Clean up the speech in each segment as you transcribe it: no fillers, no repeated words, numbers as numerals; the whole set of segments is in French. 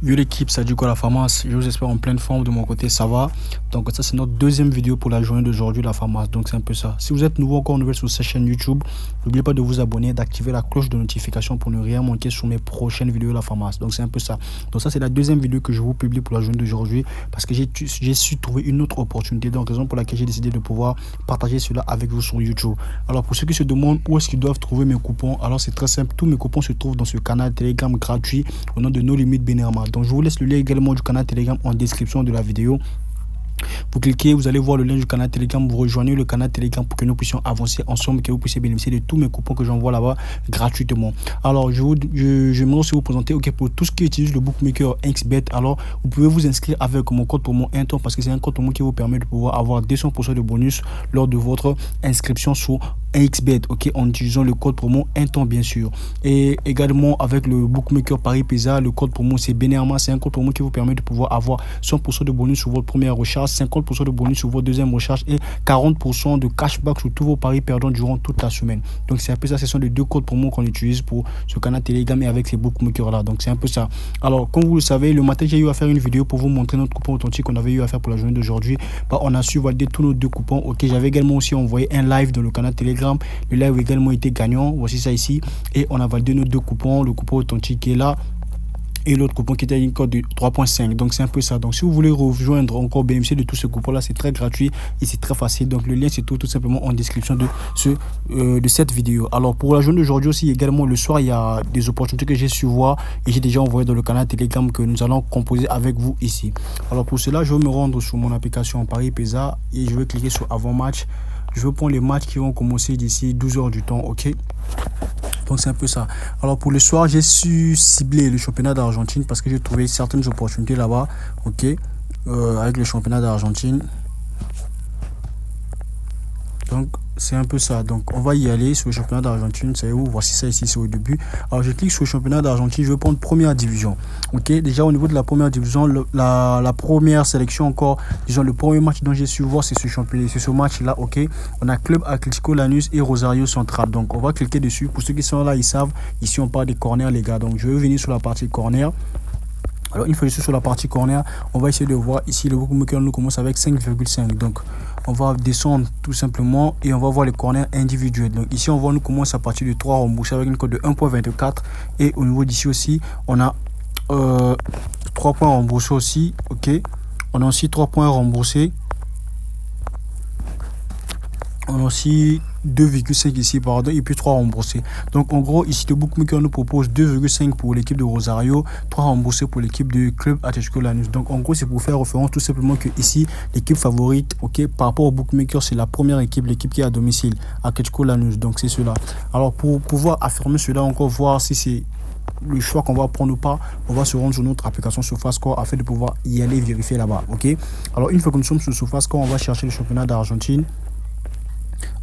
Yo l'équipe, ça dit quoi la Famas? Je vous espère en pleine forme de mon côté, ça va. Donc ça c'est notre deuxième vidéo pour la journée d'aujourd'hui la Famas. Donc c'est un peu ça. Si vous êtes nouveau encore nouvelle sur cette chaîne YouTube, n'oubliez pas de vous abonner, d'activer la cloche de notification pour ne rien manquer sur mes prochaines vidéos la Famas. Donc c'est un peu ça. Donc ça c'est la deuxième vidéo que je vous publie pour la journée d'aujourd'hui parce que j'ai su trouver une autre opportunité. Donc raison pour laquelle j'ai décidé de pouvoir partager cela avec vous sur YouTube. Alors pour ceux qui se demandent où est-ce qu'ils doivent trouver mes coupons, alors c'est très simple. Tous mes coupons se trouvent dans ce canal Telegram gratuit au nom de No Limit Benirama. Donc je vous laisse le lien également du canal Telegram en description de la vidéo. Vous cliquez, vous allez voir le lien du canal Telegram, vous rejoignez le canal Telegram pour que nous puissions avancer ensemble, que vous puissiez bénéficier de tous mes coupons que j'envoie là-bas gratuitement. Alors, je vais aussi vous présenter, ok, pour tout ce qui utilise le bookmaker XBet, alors vous pouvez vous inscrire avec mon code promo Inton parce que c'est un code promo qui vous permet de pouvoir avoir 200% de bonus lors de votre inscription sur XBet, ok, en utilisant le code promo Inton bien sûr. Et également avec le bookmaker Paris Pesa, le code promo c'est Benirama, c'est un code promo qui vous permet de pouvoir avoir 100% de bonus sur votre première recharge, 50% de bonus sur votre deuxième recharge et 40% de cashback sur tous vos paris perdants durant toute la semaine. Donc c'est un peu ça, ce sont les deux codes promo qu'on utilise pour ce canal Telegram et avec ces bookmakers là. Donc c'est un peu ça. Alors comme vous le savez, le matin j'ai eu à faire une vidéo pour vous montrer notre coupon authentique qu'on avait eu à faire pour la journée d'aujourd'hui. On a su valider tous nos deux coupons. Ok, j'avais également aussi envoyé un live dans le canal Telegram. Le live a également été gagnant. Voici ça ici. Et on a validé nos deux coupons. Le coupon authentique est là. Et l'autre coupon qui était une code de 3.5. Donc c'est un peu ça. Donc si vous voulez rejoindre encore bénéficier de tous ces coupons là, c'est très gratuit et c'est très facile. Donc le lien c'est tout simplement en description de cette vidéo. Alors pour la journée d'aujourd'hui aussi également le soir il y a des opportunités que j'ai su voir et j'ai déjà envoyé dans le canal Telegram que nous allons composer avec vous ici. Alors pour cela je vais me rendre sur mon application Paris Pesa et je vais cliquer sur avant match. Je vais prendre les matchs qui vont commencer d'ici 12 heures du temps, ok. Donc c'est un peu ça. Alors pour le soir, j'ai su cibler le championnat d'Argentine parce que j'ai trouvé certaines opportunités là-bas, ok, avec le championnat d'Argentine. Donc c'est un peu ça. Donc on va y aller sur le championnat d'Argentine. C'est où? Voici ça ici, c'est au début. Alors je clique sur le championnat d'Argentine. Je vais prendre première division. Ok, déjà au niveau de la première division, la première sélection encore, disons le premier match dont j'ai su voir, c'est ce championnat, c'est ce match là. Ok, on a Club Atlético Lanús et Rosario Central. Donc on va cliquer dessus. Pour ceux qui sont là, ils savent. Ici on parle des corners les gars. Donc je vais venir sur la partie corner. Alors une fois que je suis sur la partie corner, on va essayer de voir ici le bookmaker nous commence avec 5,5. Donc on va descendre tout simplement et on va voir les corners individuels. Donc ici on voit nous commence à partir de 3 remboursés avec une cote de 1.24 et au niveau d'ici aussi on a 3 points remboursés aussi. Ok, on a aussi 3 points remboursés. On a aussi 2,5 ici, pardon, et puis 3 remboursés. Donc en gros, ici le bookmaker nous propose 2,5 pour l'équipe de Rosario, 3 remboursés pour l'équipe du Club Atlético Lanús. Donc en gros, c'est pour faire référence tout simplement que ici, l'équipe favorite, ok, par rapport au bookmaker, c'est la première équipe, l'équipe qui est à domicile, Atlético Lanús. Donc c'est cela. Alors pour pouvoir affirmer cela, encore voir si c'est le choix qu'on va prendre ou pas, on va se rendre sur notre application SofaScore afin de pouvoir y aller vérifier là-bas, ok. Alors une fois que nous sommes sur SofaScore, on va chercher le championnat d'Argentine.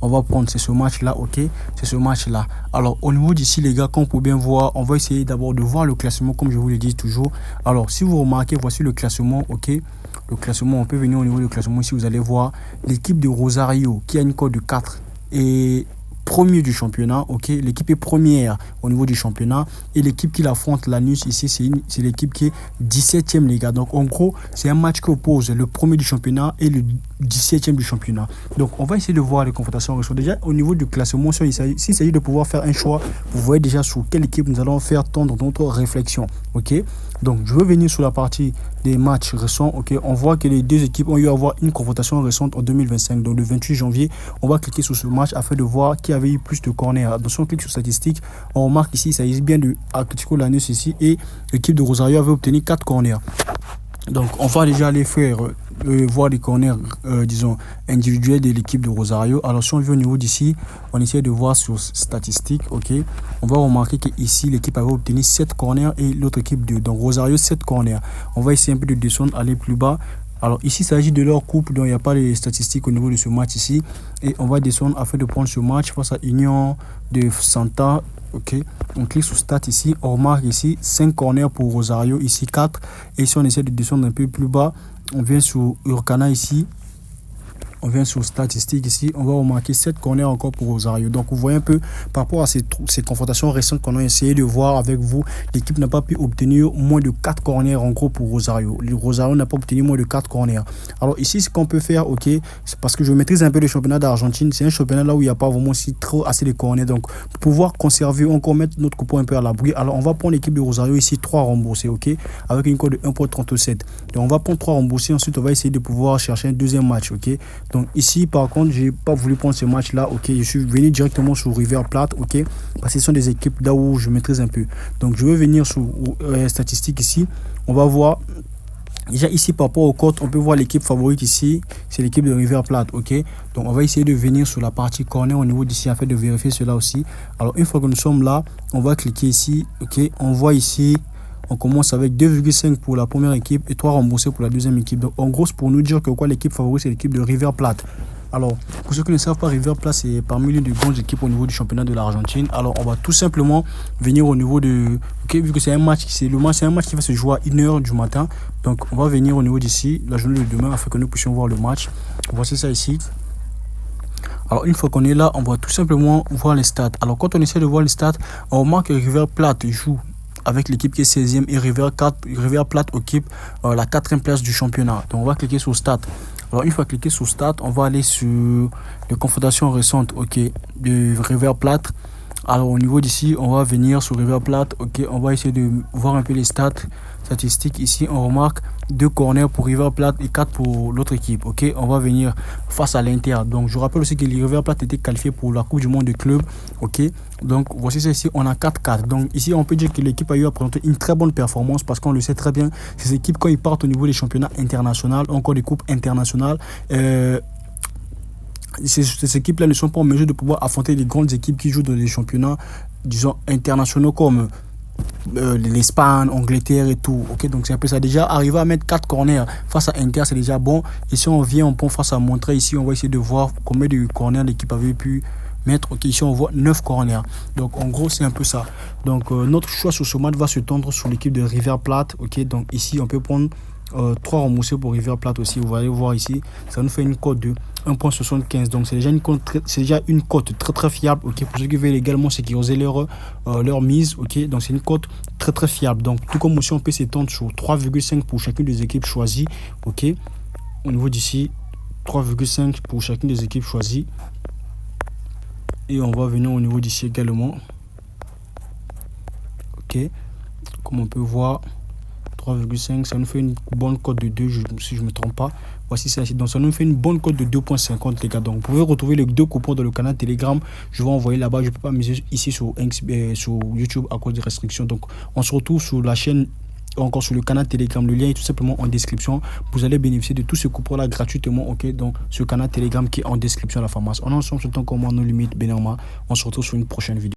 On va prendre, c'est ce match là, ok, c'est ce match là. Alors au niveau d'ici les gars, comme vous pouvez bien voir, on va essayer d'abord de voir le classement comme je vous le dis toujours. Alors si vous remarquez, voici le classement, ok. Le classement, on peut venir au niveau du classement ici, vous allez voir l'équipe de Rosario qui a une cote de 4 et premier du championnat, ok. L'équipe est première au niveau du championnat et l'équipe qui l'affronte Lanús ici, c'est l'équipe qui est 17e les gars. Donc en gros, c'est un match qui oppose le premier du championnat et le 17e du championnat. Donc on va essayer de voir les confrontations. Déjà au niveau du classement, s'il s'agit de pouvoir faire un choix, vous voyez déjà sur quelle équipe nous allons faire tendre notre réflexion, ok. Donc je veux venir sur la partie des matchs récents, ok. On voit que les deux équipes ont eu à avoir une confrontation récente en 2025, donc le 28 janvier. On va cliquer sur ce match afin de voir qui avait eu plus de corners. Donc si on clique sur statistiques, on remarque ici, il s'agit bien de Atlético Lanús ici et l'équipe de Rosario avait obtenu 4 corners. Donc on va déjà aller faire voir les corners disons individuels de l'équipe de Rosario. Alors si on vient au niveau d'ici, on essaie de voir sur statistiques, ok. On va remarquer que ici l'équipe avait obtenu 7 corners et l'autre équipe 2. Donc Rosario 7 corners. On va essayer un peu de descendre, aller plus bas. Alors ici il s'agit de leur coupe, donc il n'y a pas les statistiques au niveau de ce match ici. Et on va descendre afin de prendre ce match face à Union de Santa. Ok, on clique sur stat ici, on remarque ici 5 corners pour Rosario, ici 4. Et si on essaie de descendre un peu plus bas, on vient sur Urcana ici. on vient sur statistiques ici, on va remarquer 7 corners encore pour Rosario. Donc vous voyez un peu par rapport à ces confrontations récentes qu'on a essayé de voir avec vous, l'équipe n'a pas pu obtenir moins de 4 corners en gros pour Rosario. Le Rosario n'a pas obtenu moins de 4 corners. Alors ici, ce qu'on peut faire, ok, c'est parce que je maîtrise un peu le championnat d'Argentine. C'est un championnat là où il n'y a pas vraiment assez de corners. Donc pour pouvoir conserver, encore mettre notre coupon un peu à l'abri. Alors on va prendre l'équipe de Rosario ici, 3 remboursés, ok, avec une cote de 1,37. Donc on va prendre 3 remboursés. Ensuite, on va essayer de pouvoir chercher un deuxième match, ok. Donc ici, par contre, j'ai pas voulu prendre ce match là, ok. Je suis venu directement sur River Plate, ok, parce que ce sont des équipes là où je maîtrise un peu. Donc je vais venir sur statistiques ici. On va voir déjà ici par rapport aux cotes, on peut voir l'équipe favorite ici, c'est l'équipe de River Plate, ok. Donc on va essayer de venir sur la partie corner au niveau d'ici afin de vérifier cela aussi. Alors une fois que nous sommes là, on va cliquer ici, ok. On voit ici, on commence avec 2,5 pour la première équipe et 3 remboursés pour la deuxième équipe. Donc en gros, c'est pour nous dire que quoi, l'équipe favorite c'est l'équipe de River Plate. Alors, pour ceux qui ne savent pas, River Plate, c'est parmi l'une des grandes équipes au niveau du championnat de l'Argentine. Alors, on va tout simplement venir au niveau de... Ok, vu que c'est un match, c'est un match qui va se jouer à 1h du matin. Donc, on va venir au niveau d'ici, la journée de demain, afin que nous puissions voir le match. Voici ça ici. Alors, une fois qu'on est là, on va tout simplement voir les stats. Alors, quand on essaie de voir les stats, on remarque que River Plate joue avec l'équipe qui est 16e et River Plate occupe la 4e place du championnat. Donc, on va cliquer sur stats. Alors, une fois cliqué sur Stats, on va aller sur les confrontations récentes, ok, de River Plate. Alors, au niveau d'ici, on va venir sur River Plate, ok, on va essayer de voir un peu les statistiques. Ici, on remarque 2 corners pour River Plate et 4 pour l'autre équipe, ok. On va venir face à l'Inter. Donc, je rappelle aussi que River Plate était qualifié pour la Coupe du Monde de club, ok. Donc, voici ça ici, on a 4-4. Donc, ici, on peut dire que l'équipe a eu à présenter une très bonne performance parce qu'on le sait très bien, ces équipes, quand ils partent au niveau des championnats internationaux, encore des coupes internationales, ces équipes-là ne sont pas en mesure de pouvoir affronter les grandes équipes qui jouent dans les championnats, disons, internationaux comme l'Espagne, Angleterre et tout. Ok, donc c'est un peu ça. Déjà, arriver à mettre 4 corners face à Inter, c'est déjà bon. Et si on vient, on prend face à montrer ici, on va essayer de voir combien de corners l'équipe avait pu mettre. Ok, ici on voit 9 corners. Donc en gros, c'est un peu ça. Donc notre choix sur ce match va se tendre sur l'équipe de River Plate. Ok, donc ici on peut prendre 3 remboursés pour River Plate aussi. Vous allez voir ici, ça nous fait une cote de 1,75. Donc c'est déjà une cote très très fiable. Ok, pour ceux qui veulent également sécuriser leur mise. Ok, donc c'est une cote très très fiable. Donc tout comme aussi on peut s'étendre sur 3,5 pour chacune des équipes choisies. Ok, au niveau d'ici 3,5 pour chacune des équipes choisies. Et on va venir au niveau d'ici également. Ok, comme on peut voir, 3,5, ça nous fait une bonne cote de 2, si je ne me trompe pas. Voici ça ici. Donc ça nous fait une bonne cote de 2,50 les gars. Donc vous pouvez retrouver les 2 coupons dans le canal Telegram. Je vais envoyer là-bas. Je ne peux pas miser ici sur YouTube à cause des restrictions. Donc on se retrouve sur la chaîne, encore sur le canal Telegram. Le lien est tout simplement en description. Vous allez bénéficier de tous ces coupons là gratuitement. Ok, donc ce canal Telegram qui est en description à la pharmacie. On est ensemble sur le temps comment nos limites, Benama. On se retrouve sur une prochaine vidéo.